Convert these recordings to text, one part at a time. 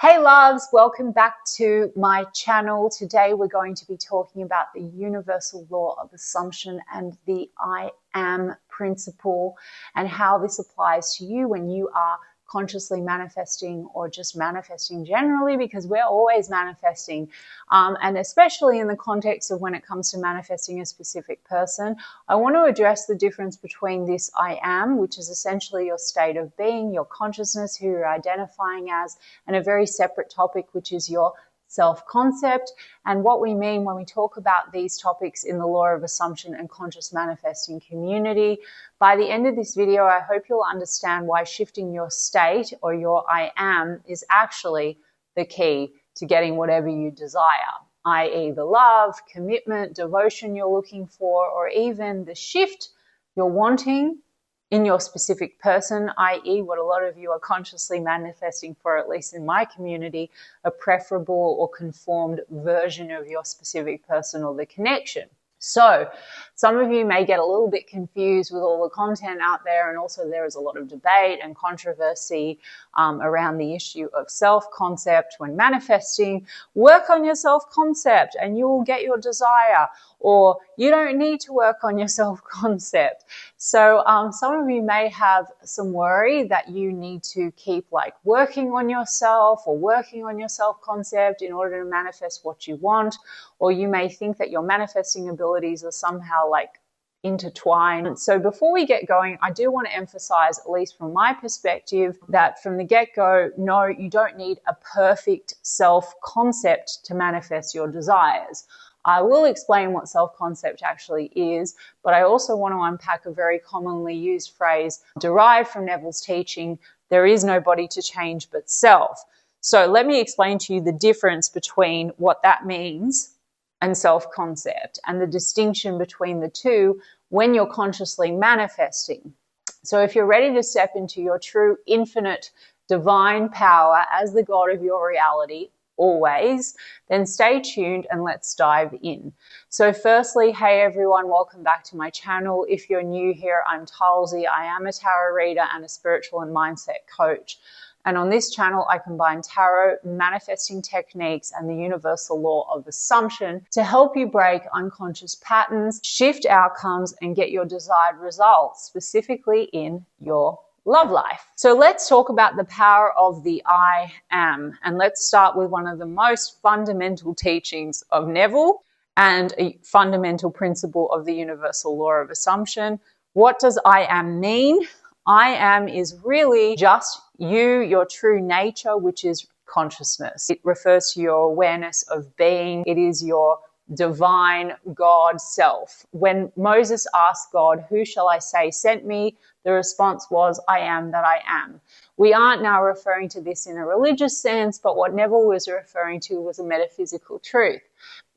Hey loves, welcome back to my channel. Today we're going to be talking about the universal law of assumption and the I am principle and how this applies to you when you are consciously manifesting or just manifesting generally, because we're always manifesting, and especially in the context of when it comes to manifesting a specific person. I want to address the difference between this I am, which is essentially your state of being, your consciousness, who you're identifying as, and a very separate topic, which is your self-concept, and what we mean when we talk about these topics in the law of assumption and conscious manifesting community. By the end of this video, I hope you'll understand why shifting your state or your I am is actually the key to getting whatever you desire, i.e. the love, commitment, devotion you're looking for, or even the shift you're wanting in your specific person, i.e. what a lot of you are consciously manifesting for, at least in my community, a preferable or conformed version of your specific person or the connection. So some of you may get a little bit confused with all the content out there, and also there is a lot of debate and controversy around the issue of self-concept when manifesting. Work on your self-concept and you will get your desire, or you don't need to work on your self-concept. So some of you may have some worry that you need to keep working on yourself or working on your self-concept in order to manifest what you want, or you may think that your manifesting abilities are somehow intertwined. So before we get going, I do want to emphasize, at least from my perspective, that from the get-go, no, you don't need a perfect self-concept to manifest your desires. I will explain what self-concept actually is, but I also want to unpack a very commonly used phrase derived from Neville's teaching: there is no body to change but self. So let me explain to you the difference between what that means and self-concept, and the distinction between the two when you're consciously manifesting. So if you're ready to step into your true infinite divine power as the God of your reality, always, then stay tuned and let's dive in. So firstly, hey everyone, welcome back to my channel. If you're new here, I'm Talzi. I am a tarot reader and a spiritual and mindset coach. And on this channel, I combine tarot, manifesting techniques, and the universal law of assumption to help you break unconscious patterns, shift outcomes, and get your desired results, specifically in your love life. So let's talk about the power of the I am. And let's start with one of the most fundamental teachings of Neville and a fundamental principle of the universal law of assumption. What does I am mean? I am is really just you, your true nature, which is consciousness. It refers to your awareness of being. It is your divine God self. When Moses asked God, "Who shall I say sent me?" the response was, "I am that I am." We aren't now referring to this in a religious sense, but what Neville was referring to was a metaphysical truth.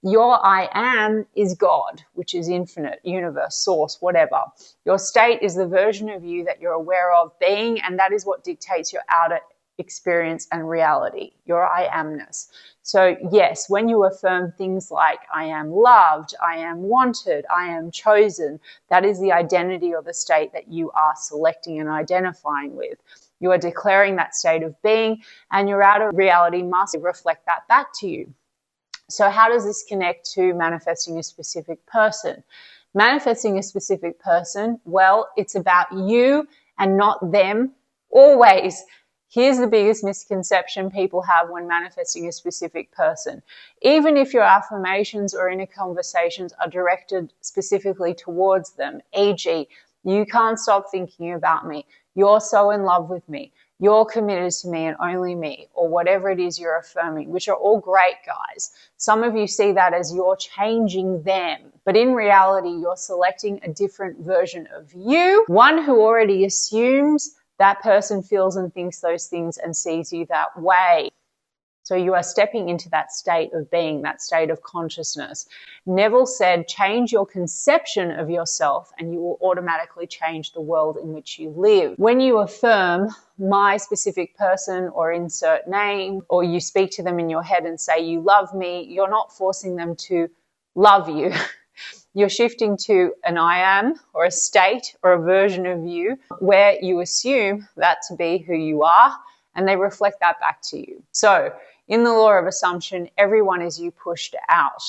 Your I am is God, which is infinite, universe, source, whatever. Your state is the version of you that you're aware of being, and that is what dictates your outer experience and reality, your I amness. So yes, when you affirm things like I am loved, I am wanted, I am chosen, that is the identity or the state that you are selecting and identifying with. You are declaring that state of being, and your outer reality must reflect that back to you. So how does this connect to manifesting a specific person? Manifesting a specific person, well, it's about you and not them, always. Here's the biggest misconception people have when manifesting a specific person. Even if your affirmations or inner conversations are directed specifically towards them, e.g., you can't stop thinking about me, you're so in love with me, you're committed to me and only me, or whatever it is you're affirming, which are all great, guys. Some of you see that as you're changing them, but in reality, you're selecting a different version of you, one who already assumes that person feels and thinks those things and sees you that way. So you are stepping into that state of being, that state of consciousness. Neville said, change your conception of yourself and you will automatically change the world in which you live. When you affirm my specific person or insert name, or you speak to them in your head and say you love me, you're not forcing them to love you. You're shifting to an I am, or a state or a version of you where you assume that to be who you are, and they reflect that back to you. So in the law of assumption, everyone is you pushed out,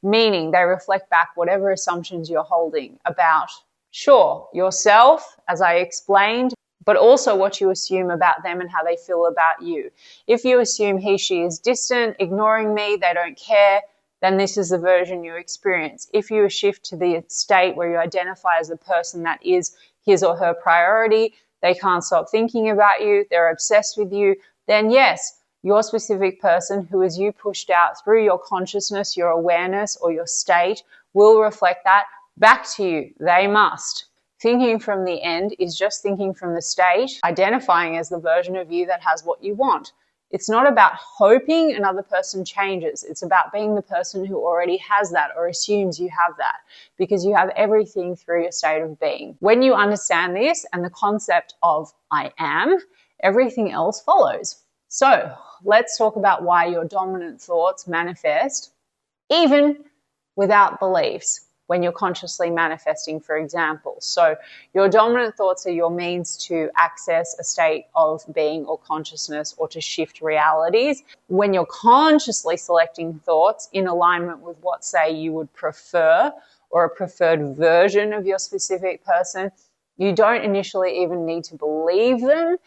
meaning they reflect back whatever assumptions you're holding about, sure, yourself, as I explained, but also what you assume about them and how they feel about you. If you assume he, she is distant, ignoring me, they don't care, then this is the version you experience. If you shift to the state where you identify as the person that is his or her priority, they can't stop thinking about you, they're obsessed with you, then yes, your specific person who is you pushed out through your consciousness, your awareness, or your state will reflect that back to you. They must. Thinking from the end is just thinking from the state, identifying as the version of you that has what you want. It's not about hoping another person changes. It's about being the person who already has that or assumes you have that, because you have everything through your state of being. When you understand this and the concept of I am, everything else follows. So let's talk about why your dominant thoughts manifest even without beliefs when you're consciously manifesting, for example. So your dominant thoughts are your means to access a state of being or consciousness or to shift realities. When you're consciously selecting thoughts in alignment with what, say, you would prefer or a preferred version of your specific person, you don't initially even need to believe them.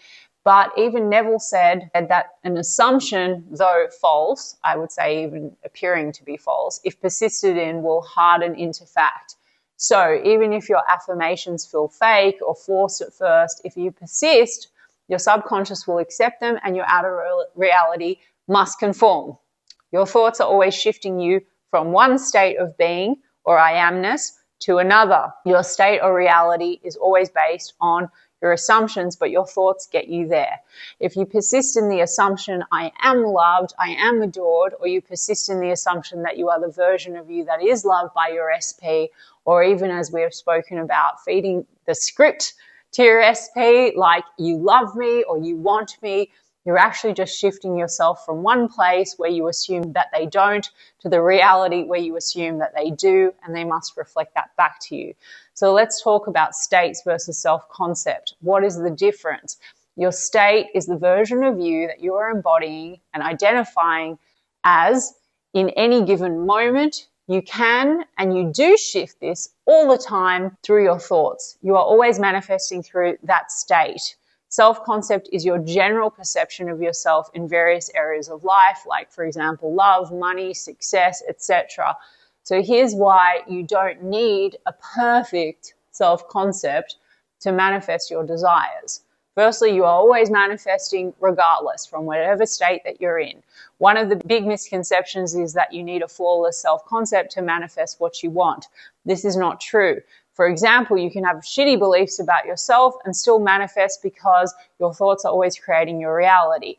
But even Neville said that an assumption, though false, I would say even appearing to be false, if persisted in, will harden into fact. So even if your affirmations feel fake or forced at first, if you persist, your subconscious will accept them and your outer reality must conform. Your thoughts are always shifting you from one state of being or I amness to another. Your state or reality is always based on your assumptions, but your thoughts get you there. If you persist in the assumption, I am loved, I am adored, or you persist in the assumption that you are the version of you that is loved by your SP, or even as we have spoken about, feeding the script to your SP, like you love me or you want me, you're actually just shifting yourself from one place where you assume that they don't to the reality where you assume that they do, and they must reflect that back to you. So let's talk about states versus self-concept. What is the difference? Your state is the version of you that you are embodying and identifying as in any given moment. You can and you do shift this all the time through your thoughts. You are always manifesting through that state. Self-concept is your general perception of yourself in various areas of life, like, for example, love, money, success, etc. So here's why you don't need a perfect self-concept to manifest your desires. Firstly, you are always manifesting regardless from whatever state that you're in. One of the big misconceptions is that you need a flawless self-concept to manifest what you want. This is not true. For example, you can have shitty beliefs about yourself and still manifest because your thoughts are always creating your reality.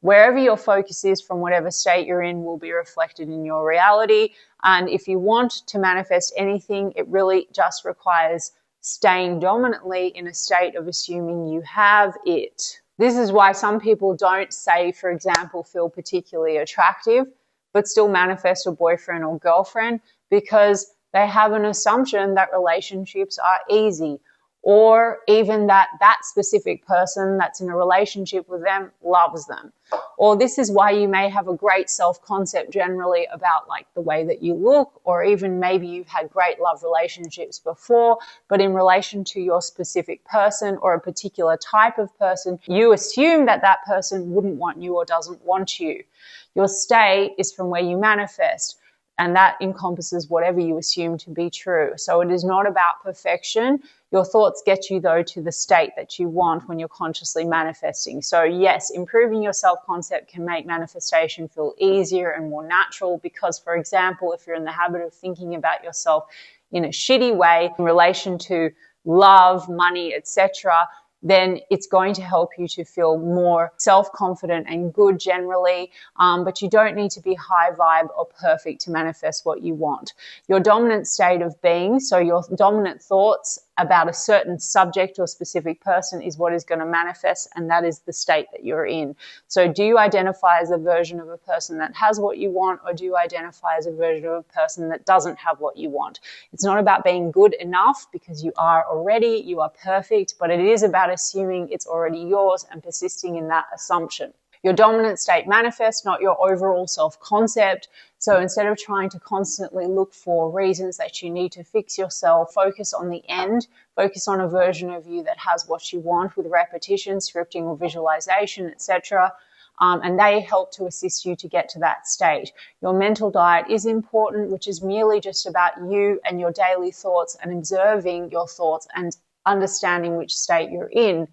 Wherever your focus is from whatever state you're in will be reflected in your reality. And if you want to manifest anything, it really just requires staying dominantly in a state of assuming you have it. This is why some people don't, say, for example, feel particularly attractive, but still manifest a boyfriend or girlfriend, because they have an assumption that relationships are easy, or even that that specific person that's in a relationship with them loves them. Or this is why you may have a great self-concept generally about like the way that you look, or even maybe you've had great love relationships before, but in relation to your specific person or a particular type of person, you assume that that person wouldn't want you or doesn't want you. Your state is from where you manifest, and that encompasses whatever you assume to be true. So it is not about perfection. Your thoughts get you, though, to the state that you want when you're consciously manifesting. So yes, improving your self-concept can make manifestation feel easier and more natural because, for example, if you're in the habit of thinking about yourself in a shitty way in relation to love, money, etc., then it's going to help you to feel more self-confident and good generally, but you don't need to be high vibe or perfect to manifest what you want. Your dominant state of being, so your dominant thoughts about a certain subject or specific person is what is going to manifest, and that is the state that you're in. So do you identify as a version of a person that has what you want, or do you identify as a version of a person that doesn't have what you want? It's not about being good enough, because you are already, you are perfect, but it is about assuming it's already yours and persisting in that assumption. Your dominant state manifests, not your overall self-concept. So instead of trying to constantly look for reasons that you need to fix yourself, focus on the end, focus on a version of you that has what you want with repetition, scripting or visualization, etc. And they help to assist you to get to that state. Your mental diet is important, which is merely just about you and your daily thoughts and observing your thoughts and understanding which state you're in.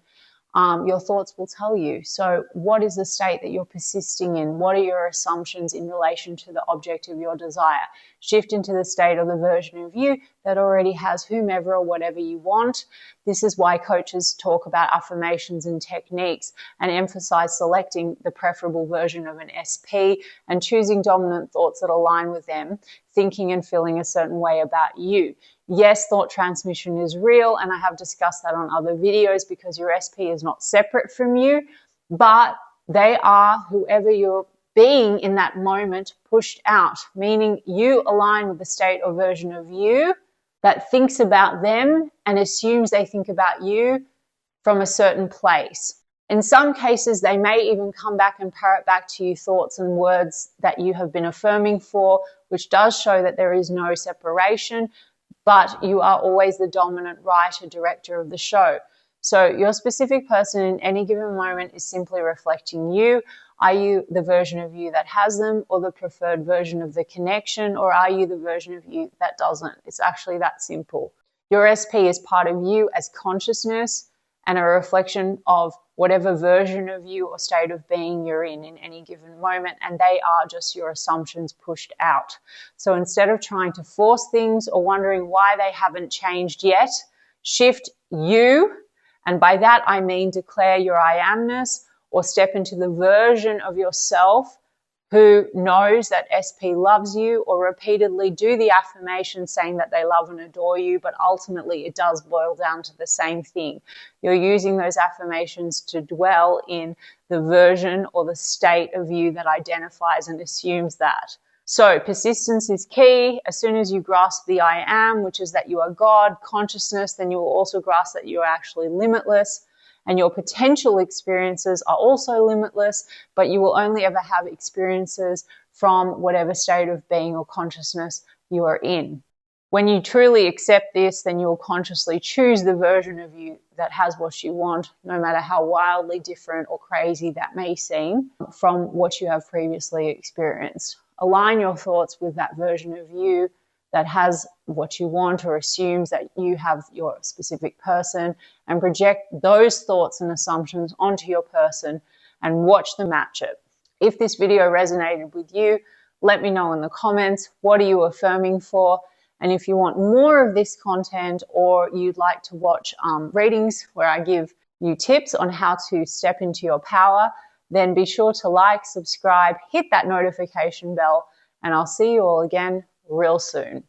Your thoughts will tell you. So what is the state that you're persisting in? What are your assumptions in relation to the object of your desire? Shift into the state of the version of you that already has whomever or whatever you want. This is why coaches talk about affirmations and techniques and emphasize selecting the preferable version of an SP and choosing dominant thoughts that align with them, thinking and feeling a certain way about you. Yes, thought transmission is real, and I have discussed that on other videos, because your SP is not separate from you, but they are whoever you're being in that moment pushed out, meaning you align with the state or version of you that thinks about them and assumes they think about you from a certain place. In some cases, they may even come back and parrot back to you thoughts and words that you have been affirming for, which does show that there is no separation, but you are always the dominant writer, director of the show. So your specific person in any given moment is simply reflecting you. Are you the version of you that has them, or the preferred version of the connection, or are you the version of you that doesn't? It's actually that simple. Your SP is part of you as consciousness and a reflection of whatever version of you or state of being you're in any given moment, and they are just your assumptions pushed out. So instead of trying to force things or wondering why they haven't changed yet, shift you, and by that I mean declare your I amness, or step into the version of yourself who knows that SP loves you, or repeatedly do the affirmation saying that they love and adore you, but ultimately it does boil down to the same thing. You're using those affirmations to dwell in the version or the state of you that identifies and assumes that. So persistence is key. As soon as you grasp the I am, which is that you are God, consciousness, then you will also grasp that you are actually limitless. And your potential experiences are also limitless, but you will only ever have experiences from whatever state of being or consciousness you are in. When you truly accept this, then you will consciously choose the version of you that has what you want, no matter how wildly different or crazy that may seem from what you have previously experienced. Align your thoughts with that version of you that has what you want or assumes that you have your specific person, and project those thoughts and assumptions onto your person and watch them match it. If this video resonated with you, let me know in the comments, what are you affirming for? And if you want more of this content, or you'd like to watch readings where I give you tips on how to step into your power, then be sure to like, subscribe, hit that notification bell, and I'll see you all again real soon.